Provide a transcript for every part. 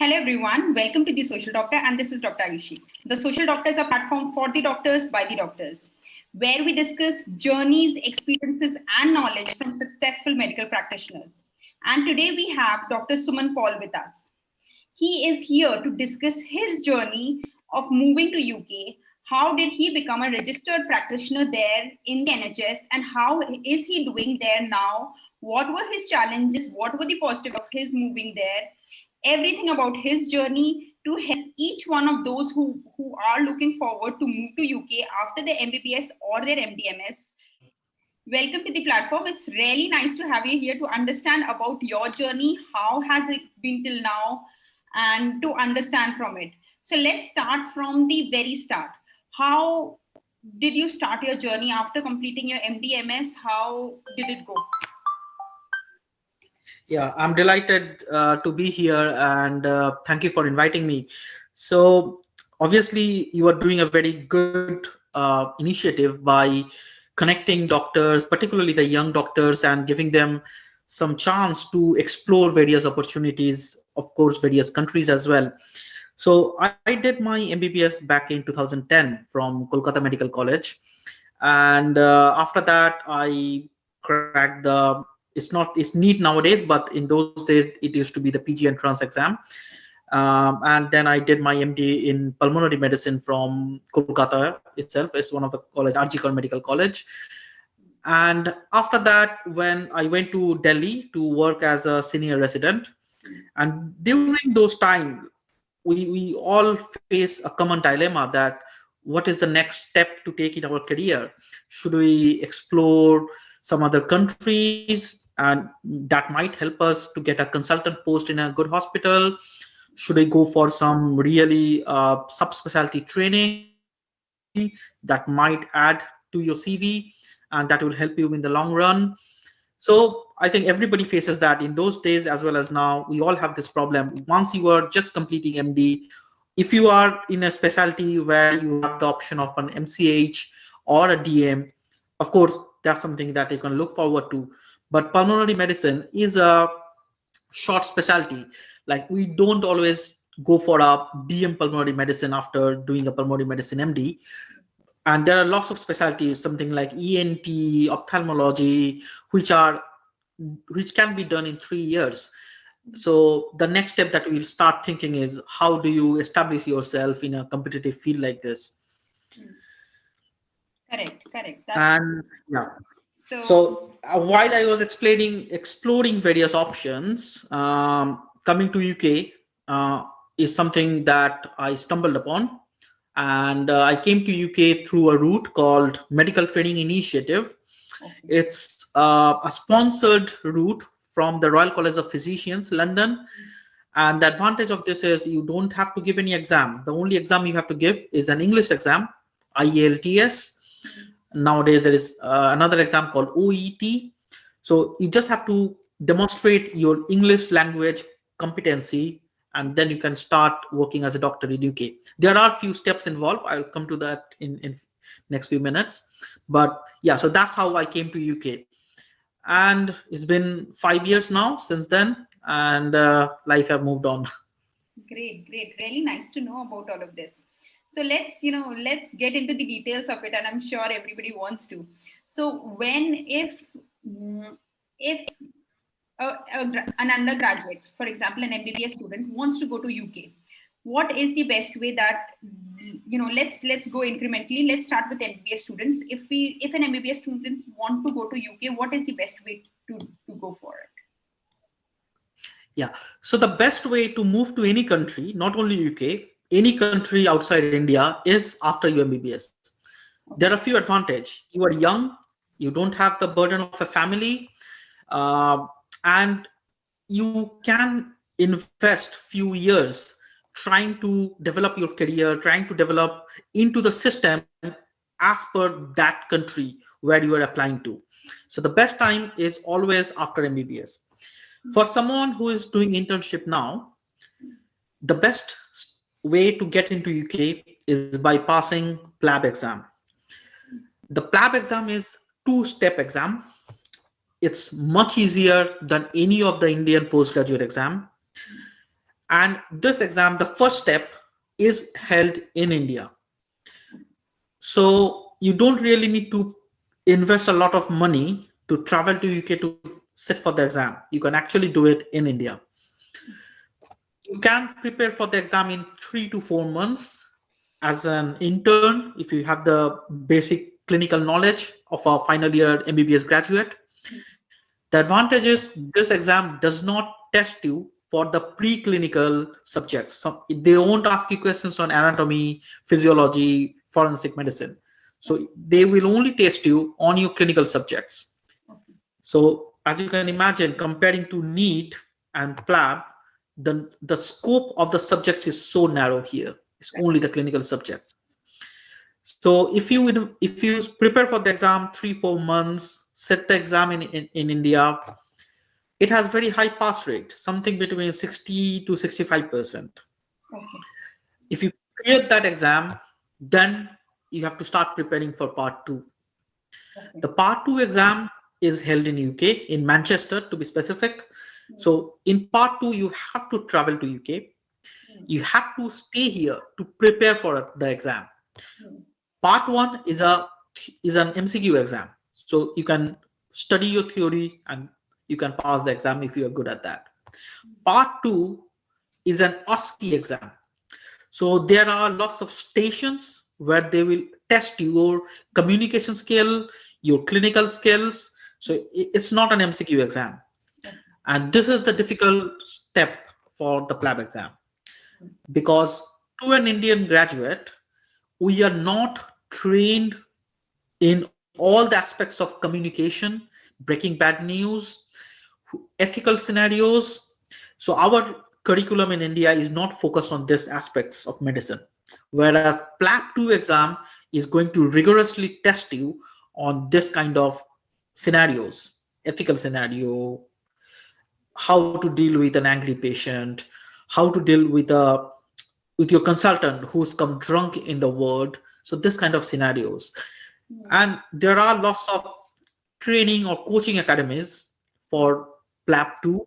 Hello everyone, welcome to The Social Doctor, and this is Dr. Ayushi. The Social Doctor is a platform for the doctors by the doctors, where we discuss journeys, experiences and knowledge from successful medical practitioners. And today we have Dr. Suman Paul with us. He is here to discuss his journey of moving to UK. How did he become a registered practitioner there in the NHS, and how is he doing there now? What were his challenges? What were the positives of his moving there? Everything about his journey to help each one of those who are looking forward to move to UK after their MBBS or their MDMS. Welcome to the platform. It's really nice to have you here to understand about your journey. How has it been till now, and to understand from it. So let's start from the very start. How did you start your journey after completing your MDMS? How did it go? Yeah, I'm delighted to be here, and thank you for inviting me. So obviously you are doing a very good initiative by connecting doctors, particularly the young doctors, and giving them some chance to explore various opportunities, of course, various countries as well. So I did my MBBS back in 2010 from Kolkata Medical College. And after that, I cracked it's neat nowadays, but in those days, it used to be the PG entrance exam. And then I did my MD in pulmonary medicine from Kolkata itself. It's one of the college, RG Medical College. And after that, when I went to Delhi to work as a senior resident, and during those times, we all face a common dilemma that what is the next step to take in our career? Should we explore some other countries, and that might help us to get a consultant post in a good hospital? Should I go for some really subspecialty training that might add to your CV and that will help you in the long run? So I think everybody faces that in those days as well as now. We all have this problem. Once you are just completing MD, if you are in a specialty where you have the option of an MCH or a DM, of course, that's something that you can look forward to. But pulmonary medicine is a short specialty. Like, we don't always go for a DM pulmonary medicine after doing a pulmonary medicine MD. And there are lots of specialties, something like ENT, ophthalmology, which can be done in 3 years. So the next step that we'll start thinking is, how do you establish yourself in a competitive field like this? Correct. And yeah. So while I was exploring various options, coming to UK is something that I stumbled upon. And I came to UK through a route called Medical Training Initiative. Okay. It's a sponsored route from the Royal College of Physicians, London. And the advantage of this is you don't have to give any exam. The only exam you have to give is an English exam, IELTS. Nowadays, there is another exam called OET. So you just have to demonstrate your English language competency, and then you can start working as a doctor in UK. There are a few steps involved. I'll come to that in next few minutes. But yeah, so that's how I came to UK. And it's been 5 years now since then, and life have moved on. Great. Really nice to know about all of this. So let's get into the details of it, and I'm sure everybody wants to. So if an undergraduate, for example, an MBBS student wants to go to UK, what is the best way that, let's go incrementally. Let's start with MBBS students. If an MBBS student want to go to UK, what is the best way to go for it? Yeah, so the best way to move to any country, not only UK, any country outside India, is after your MBBS. There are a few advantages. You are young, you don't have the burden of a family, and you can invest few years trying to develop your career, trying to develop into the system as per that country where you are applying to. So the best time is always after MBBS. For someone who is doing internship now, the best way to get into UK is by passing PLAB exam. The PLAB exam is 2-step exam. It's much easier than any of the Indian postgraduate exam. And this exam, the first step, is held in India. So you don't really need to invest a lot of money to travel to UK to sit for the exam. You can actually do it in India. You can prepare for the exam in 3 to 4 months as an intern if you have the basic clinical knowledge of a final year MBBS graduate. The advantage is this exam does not test you for the preclinical subjects. They won't ask you questions on anatomy, physiology, forensic medicine. So they will only test you on your clinical subjects. So as you can imagine, comparing to NEET and PLAB, the scope of the subjects is so narrow here. It's only the clinical subjects. So if you prepare for the exam 3-4 months, set the exam in India, it has very high pass rate, something between 60 to 65%. Okay. If you clear that exam, then you have to start preparing for part 2. Okay. The part 2 exam is held in UK, in Manchester to be specific. So in part 2, you have to travel to UK. You have to stay here to prepare for the exam. Part 1 is an MCQ exam. So you can study your theory and you can pass the exam if you are good at that. Part 2 is an OSCE exam. So there are lots of stations where they will test your communication skill, your clinical skills. So it's not an MCQ exam. And this is the difficult step for the PLAB exam. Because to an Indian graduate, we are not trained in all the aspects of communication, breaking bad news, ethical scenarios. So our curriculum in India is not focused on these aspects of medicine, whereas PLAB 2 exam is going to rigorously test you on this kind of scenarios, ethical scenario, how to deal with an angry patient, how to deal with your consultant who's come drunk in the ward. So this kind of scenarios. And there are lots of training or coaching academies for PLAB 2.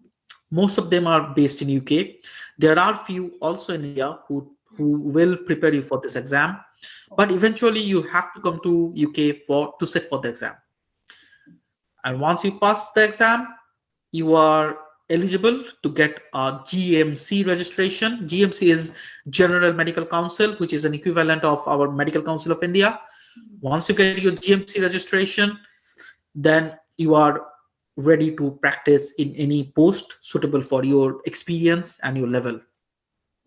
Most of them are based in UK. There are few also in India who will prepare you for this exam. But eventually you have to come to UK to sit for the exam. And once you pass the exam, you are eligible to get a GMC registration. GMC is General Medical Council, which is an equivalent of our Medical Council of India. Once you get your GMC registration, then you are ready to practice in any post suitable for your experience and your level.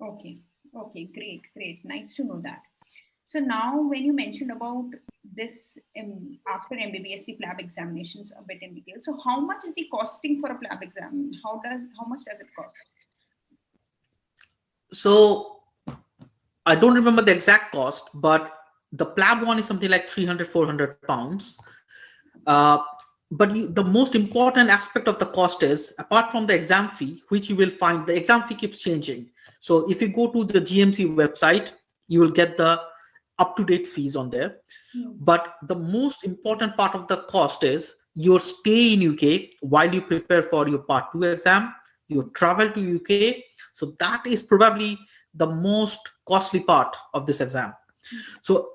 Okay, great. Nice to know that. So now when you mentioned about this after MBBS, the PLAB examinations a bit in detail. So how much is the costing for a PLAB exam? How much does it cost? So I don't remember the exact cost, but the PLAB one is something like 300-400 pounds. But the most important aspect of the cost is, apart from the exam fee, which you will find, the exam fee keeps changing. So if you go to the GMC website, you will get the up-to-date fees on there. But the most important part of the cost is your stay in UK while you prepare for your part 2 exam, your travel to UK. So that is probably the most costly part of this exam. So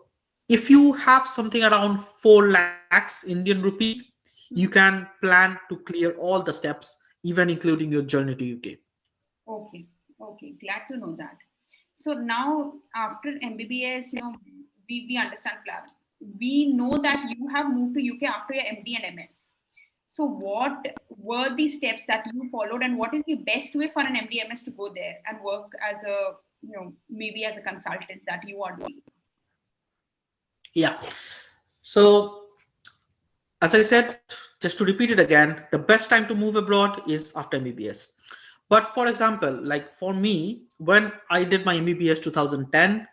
if you have something around 4 lakhs Indian rupee, you can plan to clear all the steps, even including your journey to UK. Okay, glad to know that. So now after MBBS, we understand PLAB. We know that you have moved to UK after your MD and MS. So what were the steps that you followed, and what is the best way for an MD MS to go there and work as a, maybe as a consultant that you are doing? Yeah. So as I said, just to repeat it again, the best time to move abroad is after MBBS. But for example, like for me, when I did my MBBS 2010,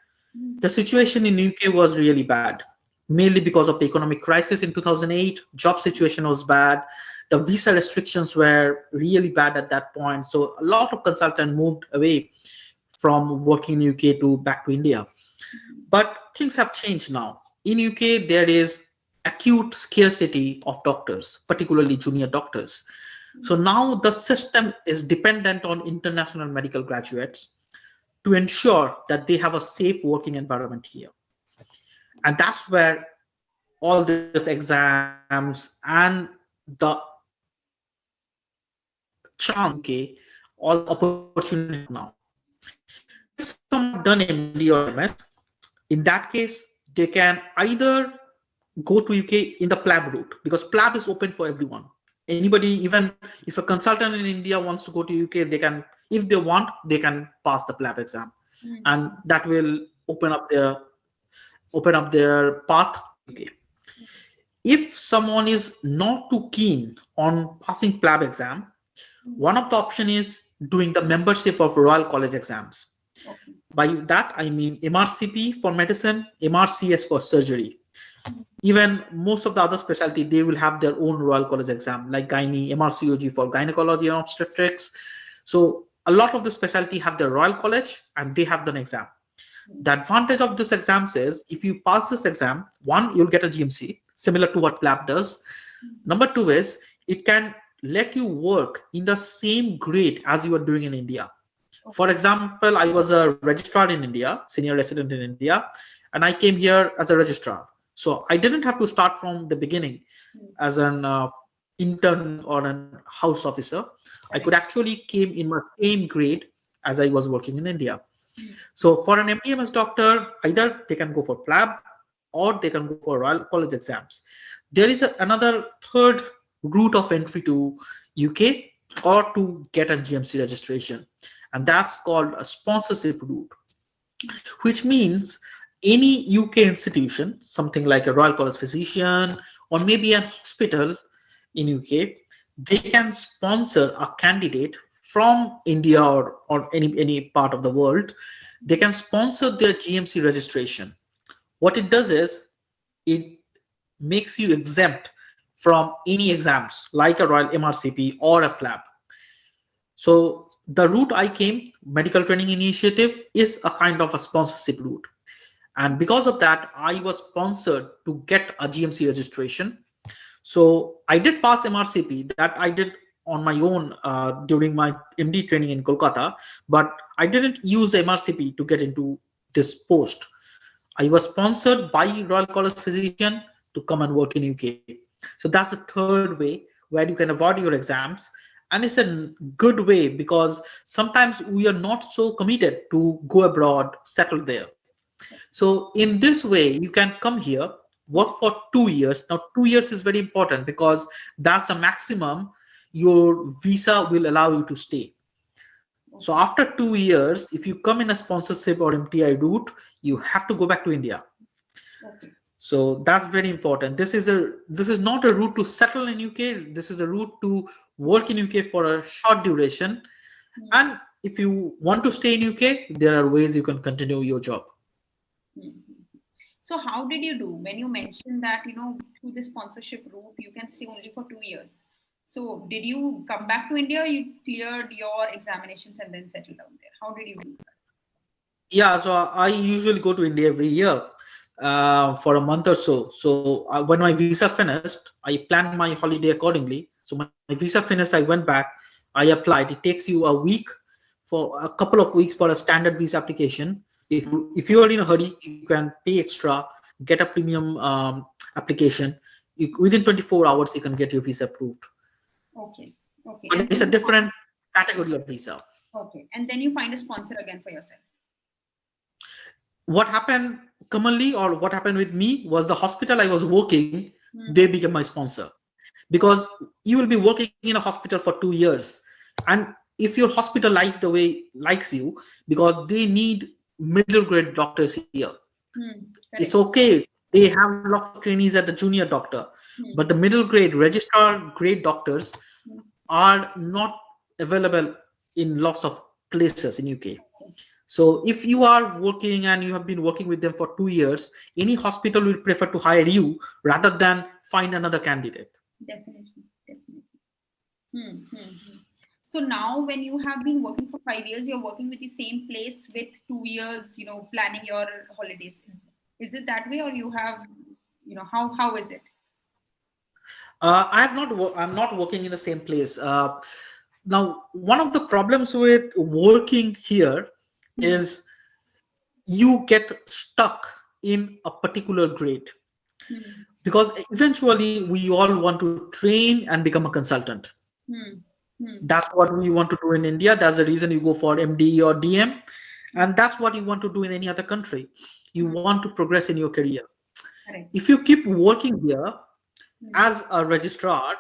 the situation in UK was really bad, mainly because of the economic crisis in 2008. Job situation was bad. The visa restrictions were really bad at that point. So a lot of consultants moved away from working in UK to back to India. But things have changed now. In UK, there is acute scarcity of doctors, particularly junior doctors. So now the system is dependent on international medical graduates to ensure that they have a safe working environment here. And that's where all these exams and the chance UK, all the opportunity now. If someone have done MD or MS, in that case, they can either go to UK in the PLAB route, because PLAB is open for everyone. Anybody, even if a consultant in India wants to go to UK, they can, if they want, they can pass the PLAB exam, and that will open up their path to UK. If someone is not too keen on passing PLAB exam, one of the option is doing the membership of Royal College exams. Okay. By that, I mean MRCP for medicine, MRCS for surgery. Even most of the other specialty, they will have their own Royal College exam, like gynae, MRCOG for gynecology and obstetrics. So a lot of the specialty have their Royal College and they have an exam. The advantage of this exams is, if you pass this exam, one, you'll get a GMC, similar to what PLAB does. Number two is, it can let you work in the same grade as you are doing in India. For example, I was a registrar in India, senior resident in India, and I came here as a registrar. So I didn't have to start from the beginning as an intern or an house officer. I could actually came in my same grade as I was working in India. So for an MBBS doctor, either they can go for PLAB or they can go for Royal College exams. There is another third route of entry to UK, or to get a GMC registration, and that's called a sponsorship route, which means any UK institution, something like a Royal College physician or maybe a hospital in UK, they can sponsor a candidate from India or any part of the world. They can sponsor their GMC registration. What it does is, it makes you exempt from any exams like a Royal MRCP or a PLAB. So the route I came, Medical Training Initiative, is a kind of a sponsorship route. And because of that, I was sponsored to get a GMC registration. So I did pass MRCP, that I did on my own during my MD training in Kolkata, but I didn't use MRCP to get into this post. I was sponsored by Royal College physician to come and work in UK. So that's the third way where you can avoid your exams. And it's a good way, because sometimes we are not so committed to go abroad, settle there. So in this way, you can come here, work for 2 years. Now, 2 years is very important, because that's the maximum your visa will allow you to stay. So after 2 years, if you come in a sponsorship or MTI route, you have to go back to India. Okay. So that's very important. This is not a route to settle in UK. This is a route to work in UK for a short duration. And if you want to stay in UK, there are ways you can continue your job. So how did you do when you mentioned that, through the sponsorship route, you can stay only for 2 years? So did you come back to India, or you cleared your examinations and then settled down there? How did you do that? Yeah, so I usually go to India every year for a month or so. So when my visa finished, I planned my holiday accordingly. So my visa finished, I went back, I applied. It takes you a couple of weeks for a standard visa application. If you are in a hurry, you can pay extra, get a premium application. Within 24 hours, you can get your visa approved. Okay. Okay. But it's a different category of visa. Okay. And then you find a sponsor again for yourself. What happened commonly, or what happened with me, was the hospital I was working, they became my sponsor. Because you will be working in a hospital for 2 years. And if your hospital likes you, because they need middle grade doctors here. It's okay. They have a lot of trainees at the junior doctor, but the middle grade registrar grade doctors are not available in lots of places in UK. So if you are working and you have been working with them for 2 years, any hospital will prefer to hire you rather than find another candidate. Definitely. So now when you have been working for 5 years, you're working with the same place with 2 years, planning your holidays. Is it that way, or you have, how is it? I'm not working in the same place. Now, one of the problems with working here is you get stuck in a particular grade, because eventually we all want to train and become a consultant. That's what we want to do in India. That's the reason you go for MD or DM, and that's what you want to do in any other country. You want to progress in your career. Correct. If you keep working here as a registrar,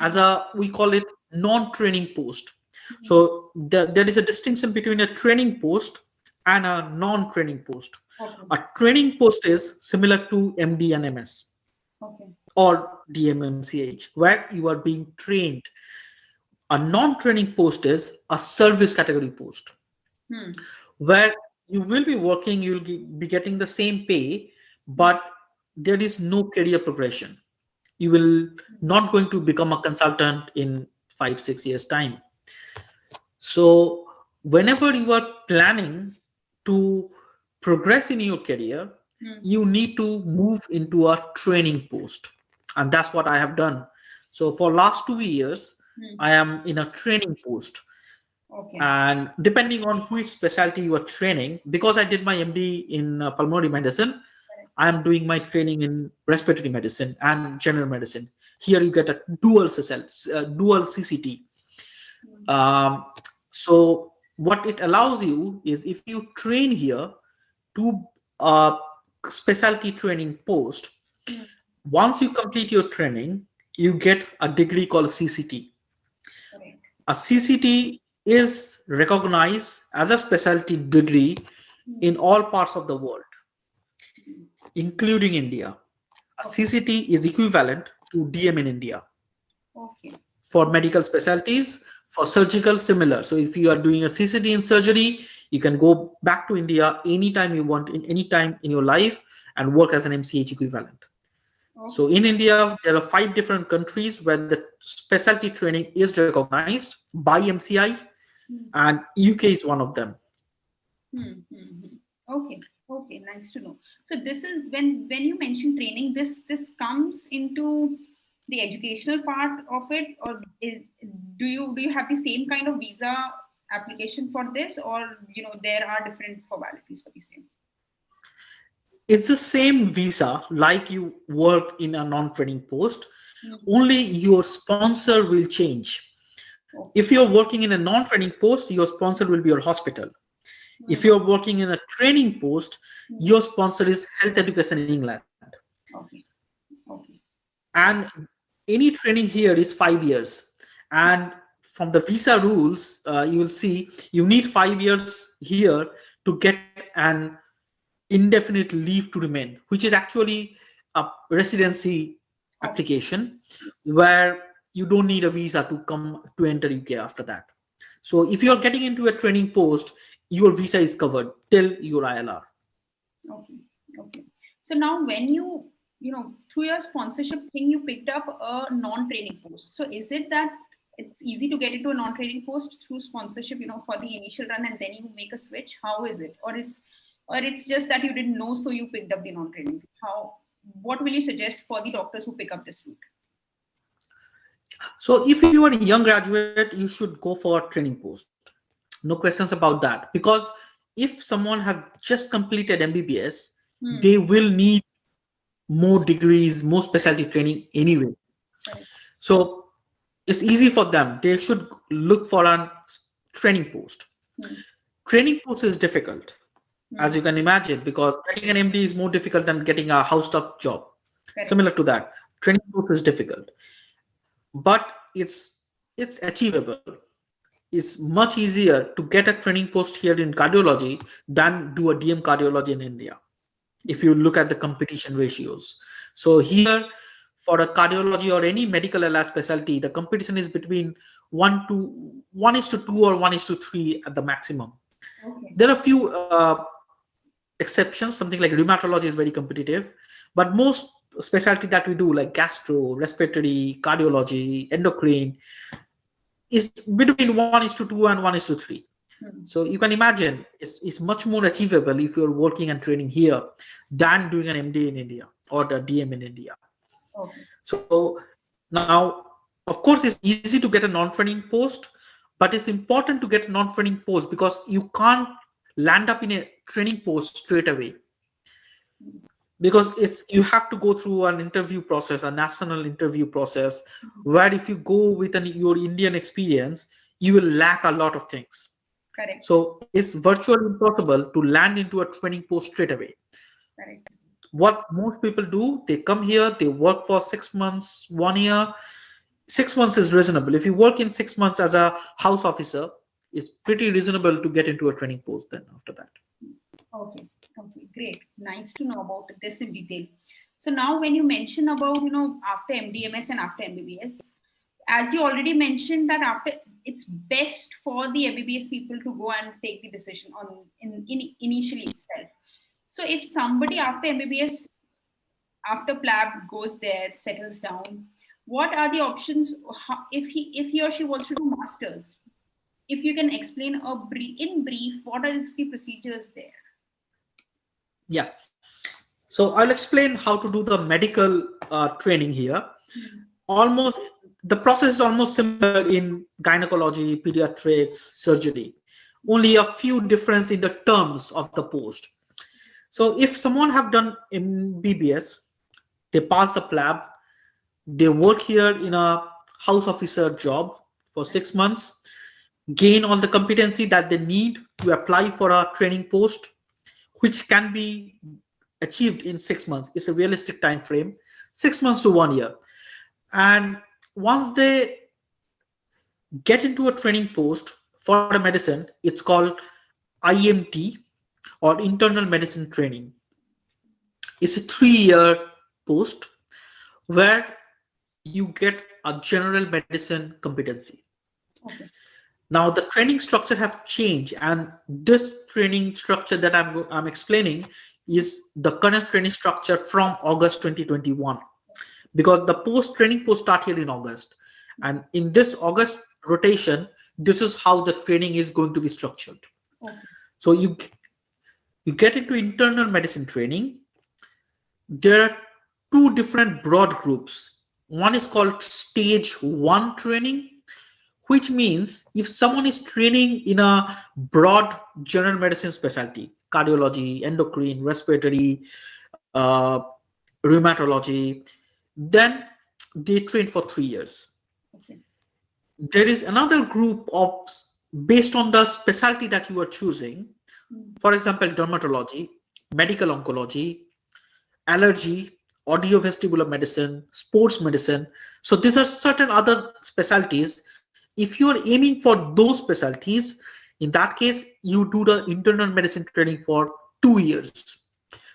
as a, we call it non-training post. So there is a distinction between a training post and a non-training post. A training post is similar to MD and MS or DMMCH, where you are being trained. A non-training post is a service category post, where you will be working, you'll be getting the same pay, but there is no career progression. You will not going to become a consultant in 5-6 years time. So whenever you are planning to progress in your career, you need to move into a training post, and that's what I have done. So for last 2 years I am in a training post. And depending on which specialty you are training, because I did my MD in pulmonary medicine, I am doing my training in respiratory medicine and general medicine. Here you get a dual CCT. So what it allows you is, if you train here to a specialty training post, once you complete your training, you get a degree called CCT. A CCT is recognized as a specialty degree in all parts of the world, including India. A CCT is equivalent to DM in India. For medical specialties, for surgical, similar. So if you are doing a CCT in surgery, you can go back to India anytime you want, in any time in your life, and work as an MCH equivalent. So in India, there are 5 different countries where the specialty training is recognized by MCI, and UK is one of them. Okay, nice to know. So this is when you mention training, this comes into the educational part of it, or do you have the same kind of visa application for this, or there are different formalities for the same? It's the same visa like you work in a non-training post, only your sponsor will change. If you're working in a non-training post, your sponsor will be your hospital. If you're working in a training post, your sponsor is Health Education in England. And any training here is 5 years. And from the visa rules, you will see you need 5 years here to get an indefinite leave to remain, which is actually a residency application, where you don't need a visa to come to enter UK after that. So if you're getting into a training post, your visa is covered till your ILR. Okay. So now when you through your sponsorship thing, you picked up a non-training post. So is it that it's easy to get into a non-training post through sponsorship, for the initial run, and then you make a switch? How is it? Or it's just that you didn't know, so you picked up the non-training? What will you suggest for the doctors who pick up this route? So if you are a young graduate, you should go for a training post. No questions about that. Because if someone have just completed MBBS, they will need more degrees, more specialty training anyway. So it's easy for them. They should look for a training post. Training post is difficult, as you can imagine, because getting an MD is more difficult than getting a house staff job. Similar to that, training post is difficult, but it's achievable. It's much easier to get a training post here in cardiology than do a DM cardiology in India, if you look at the competition ratios. So here, for a cardiology or any medical LS specialty, the competition is between 1:2 or 1:3 at the maximum. There are a few exceptions. Something like rheumatology is very competitive, but most specialty that we do, like gastro, respiratory, cardiology, endocrine, is between 1:2 and 1:3. So you can imagine it's much more achievable if you're working and training here than doing an MD in India or the DM in India. So Now, of course, it's easy to get a non-training post, but it's important to get a non-training post because you can't land up in a training post straight away. Because you have to go through an interview process, a national interview process, where if you go with your Indian experience, you will lack a lot of things. Correct. So it's virtually impossible to land into a training post straight away. Correct. What most people do, they come here, they work for 6 months, 1 year. 6 months is reasonable. If you work in 6 months as a house officer, it's pretty reasonable to get into a training post then after that. Okay. Okay, great. Nice to know about this in detail. So now when you mention about, after MDMS and after MBBS, as you already mentioned that after it's best for the MBBS people to go and take the decision on initially itself. So if somebody after MBBS, after PLAB goes there, settles down, what are the options if he or she wants to do masters? If you can explain in brief, what are the procedures there? Yeah, so I'll explain how to do the medical training here. Almost the process is almost similar in gynecology, pediatrics, surgery. Only a few difference in the terms of the post. So if someone have done MBBS, they pass the PLAB, they work here in a house officer job for 6 months, gain all the competency that they need to apply for a training post, which can be achieved in 6 months. It's a realistic time frame, 6 months to 1 year. And once they get into a training post for a medicine, it's called IMT or internal medicine training. It's a 3-year post where you get a general medicine competency. Okay. Now the training structure have changed, and this training structure that I'm explaining is the current training structure from August 2021, because the training post start here in August, and in this August rotation, this is how the training is going to be structured. Okay. So you get into internal medicine training. There are 2 different broad groups. One is called stage 1 training, which means if someone is training in a broad general medicine specialty, cardiology, endocrine, respiratory, rheumatology, then they train for 3 years. Okay. There is another group of, based on the specialty that you are choosing, for example, dermatology, medical oncology, allergy, audiovestibular medicine, sports medicine. So these are certain other specialties. If you are aiming for those specialties, in that case, you do the internal medicine training for 2 years.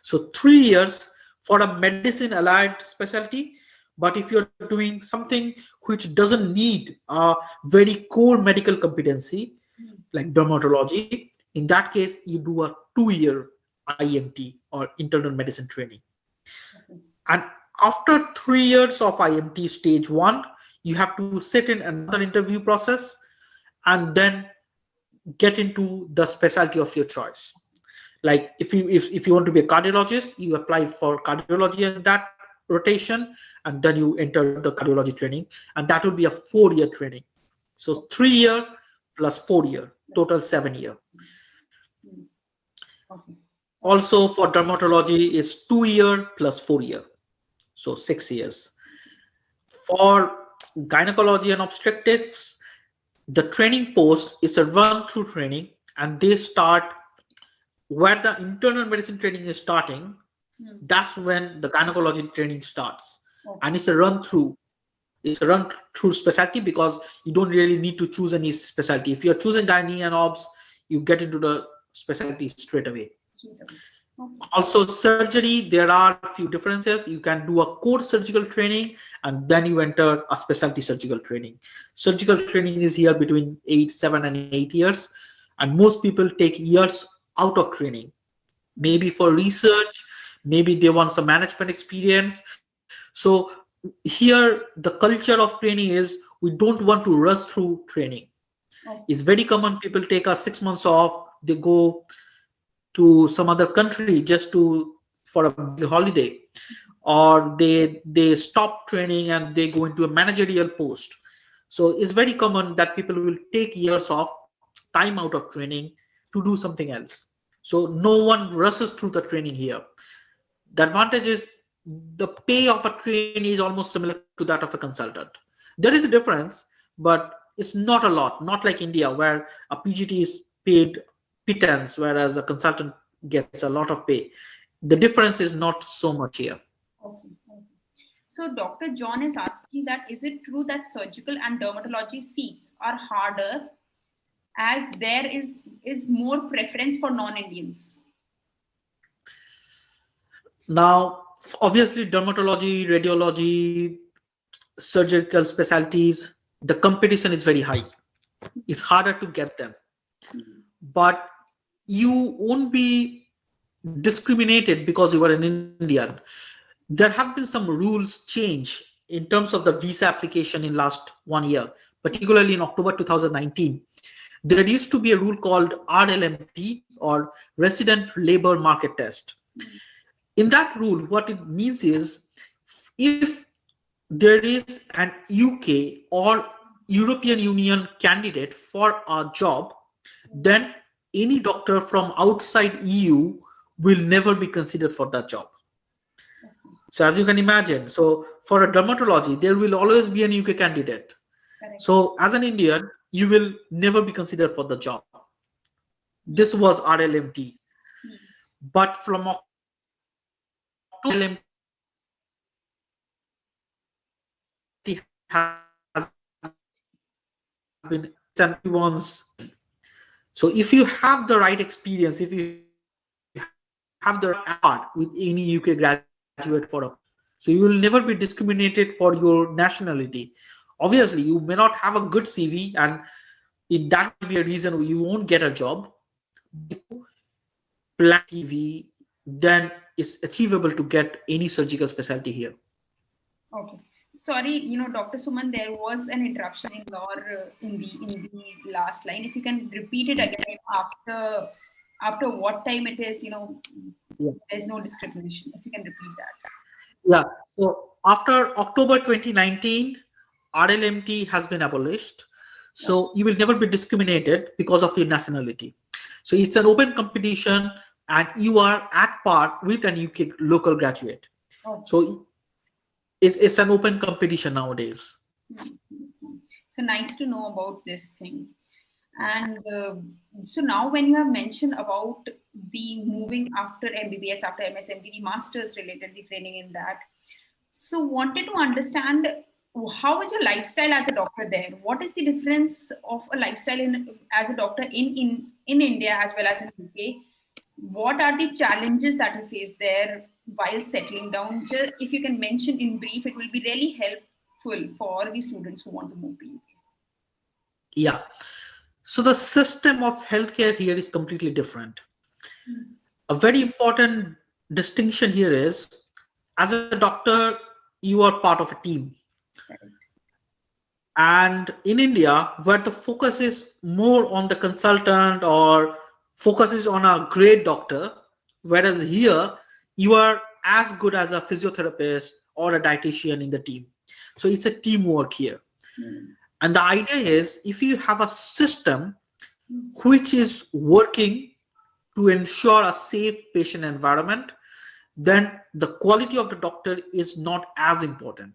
So 3 years for a medicine allied specialty. But if you're doing something which doesn't need a very core medical competency, like dermatology, in that case, you do a 2-year IMT or internal medicine training. And after 3 years of IMT stage 1, you have to sit in another interview process and then get into the specialty of your choice. Like if you want to be a cardiologist, you apply for cardiology in that rotation, and then you enter the cardiology training, and that will be a 4-year training. So 3 year plus 4 year, total 7 year. Okay. Also for dermatology is 2 year plus 4 year, so 6 years. For gynecology and obstetrics, the training post is a run-through training, and they start where the internal medicine training is starting. That's when the gynecology training starts. Okay. And it's a run-through. It's a run-through specialty because you don't really need to choose any specialty. If you're choosing gynae and obs, you get into the specialty straight away. Okay. Also surgery, there are a few differences. You can do a core surgical training and then you enter a specialty surgical training. Surgical training is here between 7 and 8 years, and most people take years out of training, maybe for research, maybe they want some management experience. So here the culture of training is we don't want to rush through training. Okay. It's very common people take 6 months off, they go to some other country just for a big holiday, or they stop training and they go into a managerial post. So it's very common that people will take years of time out of training to do something else. So no one rushes through the training here. The advantage is the pay of a trainee is almost similar to that of a consultant. There is a difference, but it's not a lot, not like India where a PGT is paid pittance, whereas a consultant gets a lot of pay. The difference is not so much here. Okay. Okay. So Dr. John is asking that is it true that surgical and dermatology seats are harder as there is more preference for non-Indians? Now, obviously, dermatology, radiology, surgical specialties, the competition is very high. It's harder to get them. But you won't be discriminated because you are an Indian. There have been some rules change in terms of the visa application in last 1 year, particularly in October 2019. There used to be a rule called RLMT, or Resident Labor Market Test. In that rule, what it means is if there is an UK or European Union candidate for a job, then any doctor from outside EU will never be considered for that job. So as you can imagine, so for a dermatology, there will always be an UK candidate. Correct. So as an Indian, you will never be considered for the job. This was RLMT. But from October, RLMT has been everyone's. So if you have the right experience, if you have the right part with any UK graduate for a, so you will never be discriminated for your nationality. Obviously, you may not have a good CV, and that will be a reason you won't get a job. If you plan CV, then it's achievable to get any surgical specialty here. Okay. Sorry, Dr. Suman, there was an interruption in your in the last line. If you can repeat it again after what time it is, Yeah. there's no discrimination. If you can repeat that. Yeah. So after October 2019, RLMT has been abolished. So you will never be discriminated because of your nationality. So it's an open competition and you are at par with an UK local graduate. Okay. So it's an open competition nowadays. So nice to know about this thing. And so now when you have mentioned about the moving after MBBS, after MSMD, the masters related, the training in that. So wanted to understand how is your lifestyle as a doctor there? What is the difference of a lifestyle as a doctor in India as well as in UK? What are the challenges that you face there while settling down? Just if you can mention in brief, it will be really helpful for the students who want to move to UK. Yeah. So the system of healthcare here is completely different. A very important distinction here is, as a doctor, you are part of a team. And in India, where the focus is more on the consultant or focuses on a great doctor, whereas here you are as good as a physiotherapist or a dietitian in the team. So it's a teamwork here. And the idea is, if you have a system which is working to ensure a safe patient environment, then the quality of the doctor is not as important.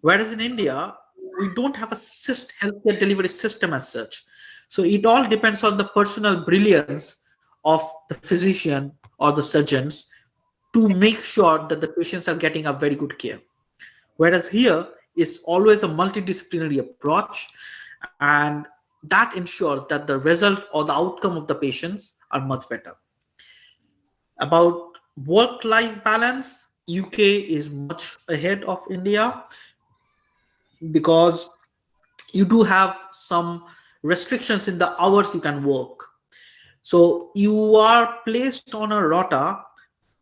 Whereas in India, we don't have a healthcare delivery system as such. So it all depends on the personal brilliance of the physician or the surgeons to make sure that the patients are getting a very good care. Whereas here, it's always a multidisciplinary approach, and that ensures that the result or the outcome of the patients are much better. About work-life balance, UK is much ahead of India because you do have some restrictions in the hours you can work. So you are placed on a rota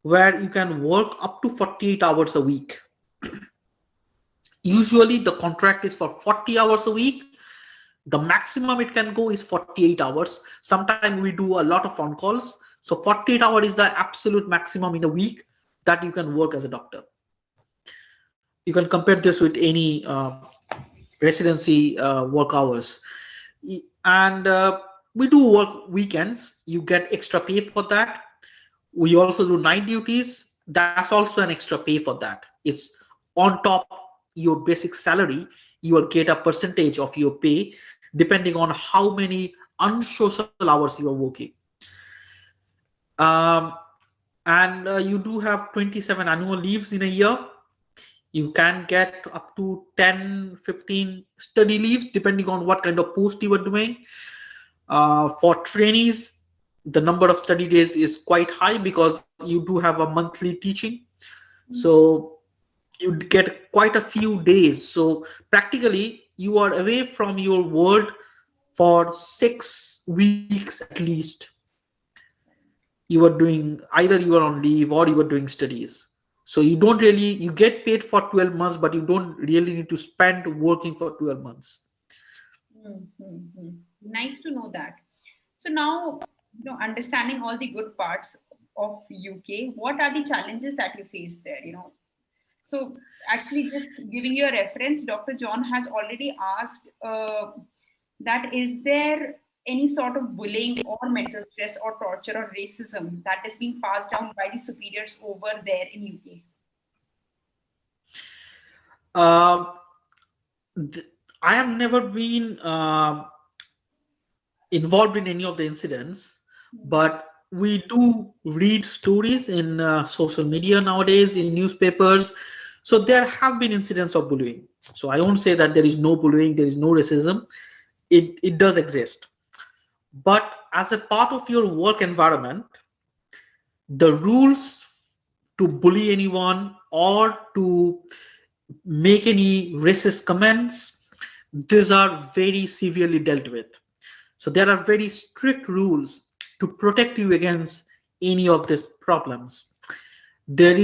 where you can work up to 48 hours a week. Usually the contract is for 40 hours a week. The maximum it can go is 48 hours. Sometimes we do a lot of phone calls. So 48 hours is the absolute maximum in a week. that you can work as a doctor. You can compare this with any residency work hours. And we do work weekends. You get extra pay for that. We also do night duties. That's also an extra pay for that. It's on top your basic salary. You will get a percentage of your pay depending on how many unsocial hours you are working. Um, and you do have 27 annual leaves in a year. You can get up to 10, 15 study leaves depending on what kind of post you are doing. For trainees, the number of study days is quite high because you do have a monthly teaching. So you get quite a few days. So practically you are away from your world for 6 weeks at least. You are doing either you are on leave or you are doing studies. So you don't really, you get paid for 12 months, but you don't really need to spend working for 12 months. Nice to know that. So now, understanding all the good parts of UK, what are the challenges that you face there? So actually, just giving you a reference, Dr. John has already asked that is there any sort of bullying or mental stress or torture or racism that is being passed down by the superiors over there in UK? I have never been involved in any of the incidents, but we do read stories in social media nowadays, in newspapers. So there have been incidents of bullying. So I won't say that there is no bullying, there is no racism. It does exist. But as a part of your work environment, the rules to bully anyone or to make any racist comments, these are very severely dealt with. So there are very strict rules to protect you against any of these problems. There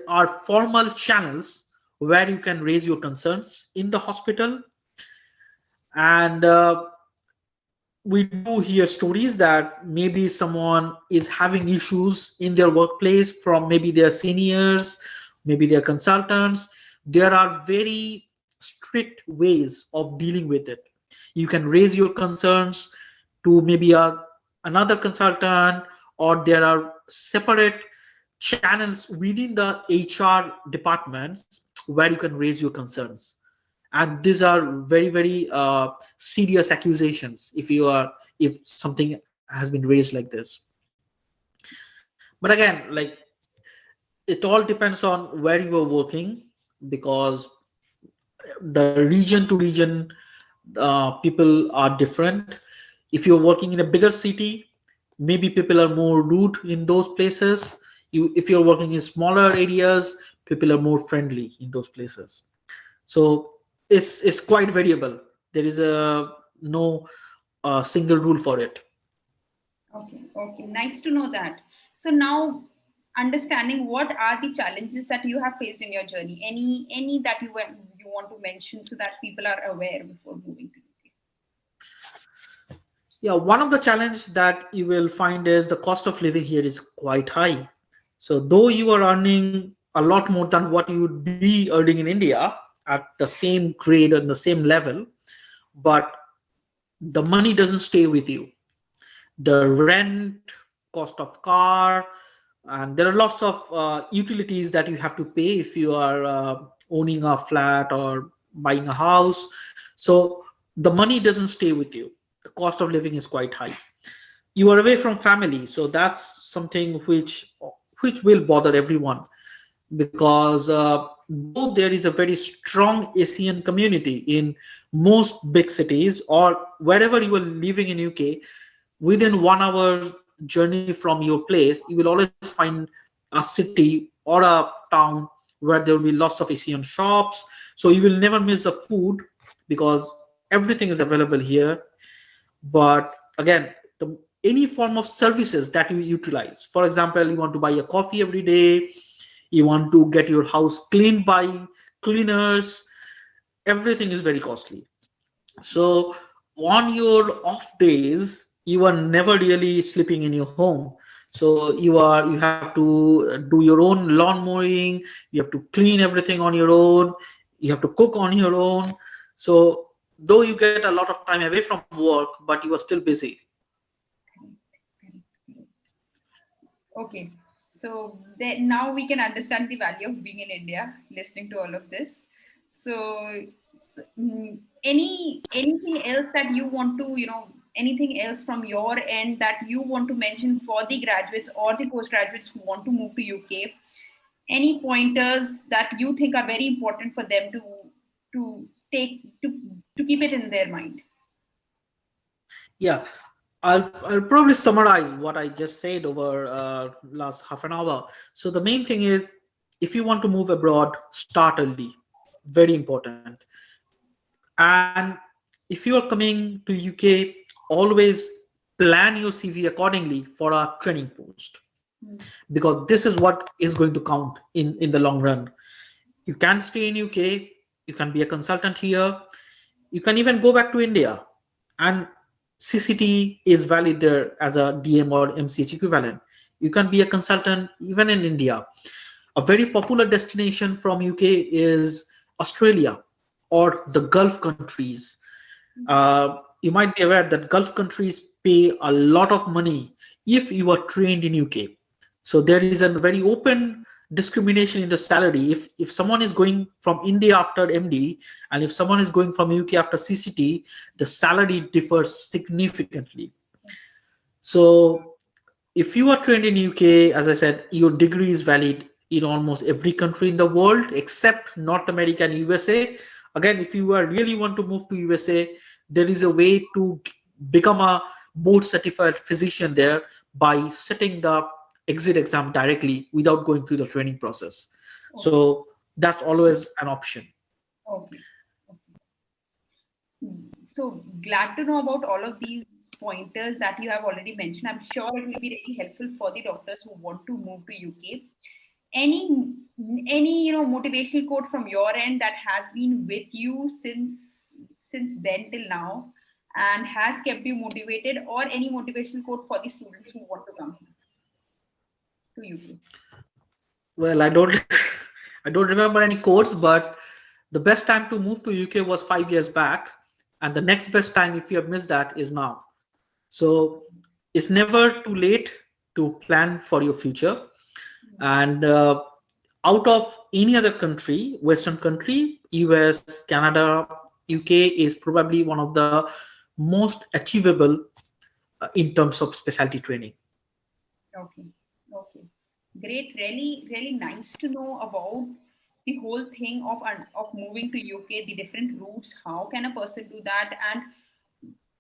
are formal channels where you can raise your concerns in the hospital. And we do hear stories that maybe someone is having issues in their workplace from maybe their seniors, maybe their consultants. There are very strict ways of dealing with it. You can raise your concerns to maybe another consultant, or there are separate channels within the HR departments where you can raise your concerns. And these are very, very serious accusations if something has been raised like this. But again, like, it all depends on where you are working, because the region to region people are different. If you're working in a bigger city, maybe people are more rude in those places. If you're working in smaller areas, people are more friendly in those places. So it's quite variable. There is no single rule for it. Okay, nice to know that. So now, understanding what are the challenges that you have faced in your journey, any that you want to mention so that people are aware before moving to UK? Yeah, one of the challenges that you will find is the cost of living here is quite high. So though you are earning a lot more than what you would be earning in India at the same grade and the same level, but the money doesn't stay with you. The rent, cost of car, and there are lots of utilities that you have to pay if you are owning a flat or buying a house. So the money doesn't stay with you. The cost of living is quite high. You are away from family, so that's something which will bother everyone, because though there is a very strong ASEAN community in most big cities or wherever you are living in UK, within 1 hour journey from your place, you will always find a city or a town where there will be lots of ASEAN shops. So you will never miss the food because everything is available here. But again, any form of services that you utilize, for example, you want to buy a coffee every day, you want to get your house cleaned by cleaners, everything is very costly. So on your off days, you are never really sleeping in your home. So you have to do your own lawn mowing, you have to clean everything on your own, you have to cook on your own. So though you get a lot of time away from work, but you are still busy. Okay, so then now we can understand the value of being in India, listening to all of this. So, anything else that you want to, anything else from your end that you want to mention for the graduates or the postgraduates who want to move to UK? Any pointers that you think are very important for them to take to keep it in their mind? Yeah, I'll probably summarize what I just said over last half an hour. So the main thing is, if you want to move abroad, start early, very important. And if you are coming to UK, always plan your CV accordingly for a training post, because this is what is going to count in the long run. You can stay in UK, you can be a consultant here, you can even go back to India, and CCT is valid there as a DM or MCH equivalent. You can be a consultant even in India. A very popular destination from UK is Australia or the Gulf countries. You might be aware that Gulf countries pay a lot of money if you are trained in UK. So there is a very open discrimination in the salary. If someone is going from India after MD, and if someone is going from UK after CCT, the salary differs significantly. So if you are trained in UK, as I said, your degree is valid in almost every country in the world except North America and USA. Again, if you are really want to move to USA, there is a way to become a board certified physician there by setting the exit exam directly without going through the training process. Okay. So that's always an option. Okay. So glad to know about all of these pointers that you have already mentioned. I'm sure it will be really helpful for the doctors who want to move to UK. Any motivational quote from your end that has been with you since then till now and has kept you motivated, or any motivational quote for the students who want to come to UK? Well, I don't I don't remember any quotes, but the best time to move to UK was 5 years back, and the next best time, if you have missed that, is now. So it's never too late to plan for your future. And out of any other country, Western country, US, Canada, UK is probably one of the most achievable in terms of specialty training. Okay. Okay. Great. Really, really nice to know about the whole thing of moving to UK, the different routes. How can a person do that,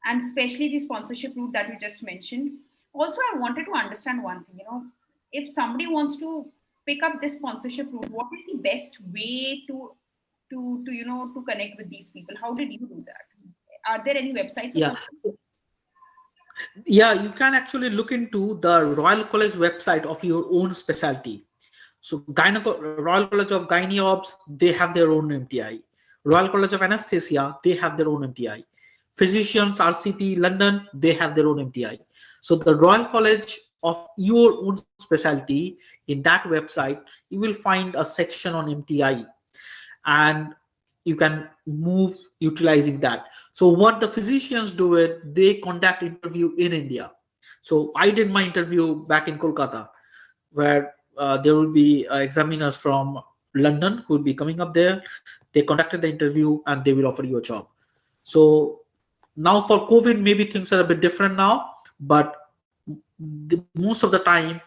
and especially the sponsorship route that you just mentioned. Also, I wanted to understand one thing. If somebody wants to pick up this sponsorship route, what is the best way to connect with these people? How did you do that? Are there any websites or Yeah. something? Yeah, you can actually look into the Royal College website of your own specialty. So Royal College of Gynae Obs, they have their own MTI. Royal College of Anesthesia, they have their own MTI. Physicians, RCP, London, they have their own MTI. So the Royal College of your own specialty, in that website, you will find a section on MTI, and you can move utilizing that. So what the physicians do it, they conduct interview in India. So I did my interview back in Kolkata, where there will be examiners from London who will be coming up there. They conducted the interview and they will offer you a job. So now for COVID, maybe things are a bit different now, but most of the time,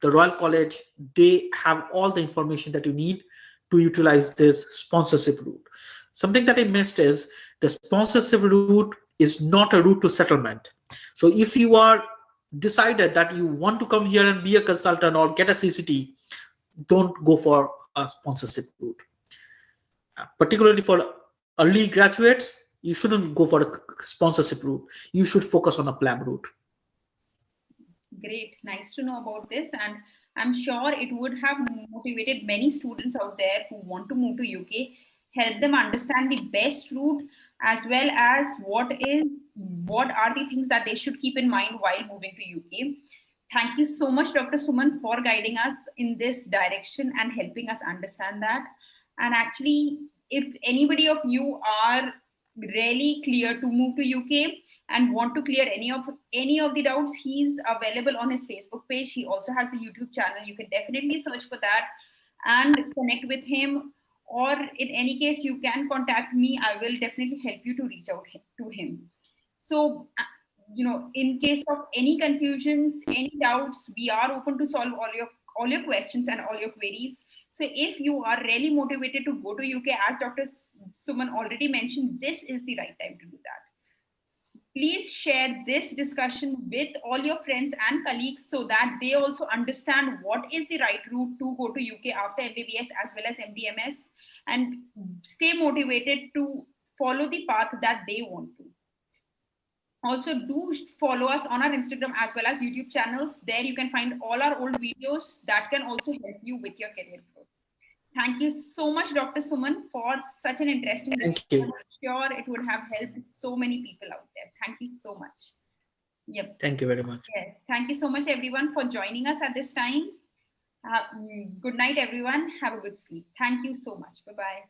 the Royal College, they have all the information that you need to utilize this sponsorship route. Something that I missed is the sponsorship route is not a route to settlement. So if you are decided that you want to come here and be a consultant or get a CCT, don't go for a sponsorship route. Particularly for early graduates, you shouldn't go for a sponsorship route. You should focus on a PLAB route. Great. Nice to know about this. And I'm sure it would have motivated many students out there who want to move to UK, help them understand the best route, as well as what are the things that they should keep in mind while moving to UK. Thank you so much, Dr. Suman, for guiding us in this direction and helping us understand that. And actually, if anybody of you are really clear to move to UK and want to clear any of the doubts, he's available on his Facebook page. He also has a YouTube channel. You can definitely search for that and connect with him. Or in any case, you can contact me. I will definitely help you to reach out to him. So, in case of any confusions, any doubts, we are open to solve all your questions and all your queries. So if you are really motivated to go to UK, as Dr. Suman already mentioned, this is the right time to do that. Please share this discussion with all your friends and colleagues so that they also understand what is the right route to go to UK after MBBS as well as MDMS, and stay motivated to follow the path that they want to. Also, do follow us on our Instagram as well as YouTube channels. There you can find all our old videos that can also help you with your career growth. Thank you so much, Dr. Suman, for such an interesting discussion. I'm sure it would have helped so many people out there. Thank you so much. Yep. Thank you very much. Yes. Thank you so much, everyone, for joining us at this time. Good night, everyone. Have a good sleep. Thank you so much. Bye-bye.